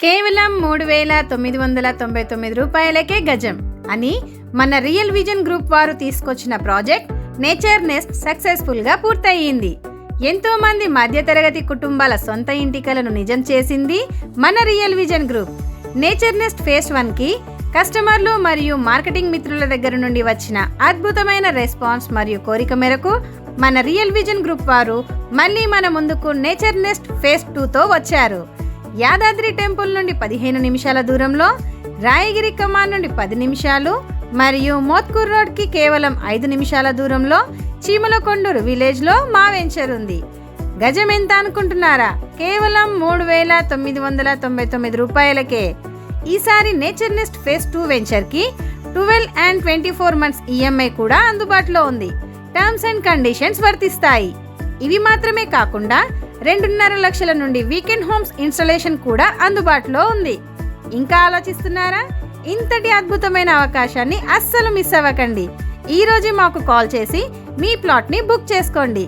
కేవలం 3,999 రూపాయలకే గజం అని మన రియల్ విజన్ గ్రూప్ వారు తీసుకొచ్చిన ప్రాజెక్ట్ నేచర్ నెస్ట్ సక్సెస్ఫుల్గా పూర్తయింది. ఎంతో మంది మధ్యతరగతి కుటుంబాల సొంత ఇంటి కలను నిజం చేసింది మన Real Vision Group. Nature Nest phase 1కి కస్టమర్లు మరియు మార్కెటింగ్ మిత్రుల దగ్గర నుండి వచ్చిన అద్భుతమైన రెస్పాన్స్ మరియు కోరిక మేరకు మన రియల్ విజన్ గ్రూప్ వారు మళ్ళీ మన ముందుకు నేచర్ నెస్ట్ ఫేజ్ 2తో వచ్చారు. యాదాద్రి టెంపుల్ నుండి 15 నిమిషాల దూరంలో, రాయగిరి కమాన్ నుండి 10 నిమిషాలు మరియు మోత్కూర్ రోడ్కి కేవలం 5 నిమిషాల దూరంలో చీమలకొండూరు విలేజ్లో మా వెంచర్ ఉంది. గజం ఎంత అనుకుంటున్నారా? కేవలం 3,999 రూపాయలకే. ఈసారి నేచర్ నెస్ట్ ఫేజ్ 2 వెంచర్కి 12 and 24 months ఈఎంఐ కూడా అందుబాటులో ఉంది. టర్మ్స్ అండ్ కండిషన్స్ వర్తిస్తాయి. ఇవి మాత్రమే కాకుండా 2.5 లక్షల నుండి వీకెండ్ హోమ్స్ ఇన్స్టాలేషన్ కూడా అందుబాటులో ఉంది. ఇంకా ఆలోచిస్తున్నారా? ఇంతటి అద్భుతమైన అవకాశాన్ని అస్సలు మిస్ అవ్వకండి. ఈరోజు మాకు కాల్ చేసి మీ ప్లాట్ని బుక్ చేసుకోండి.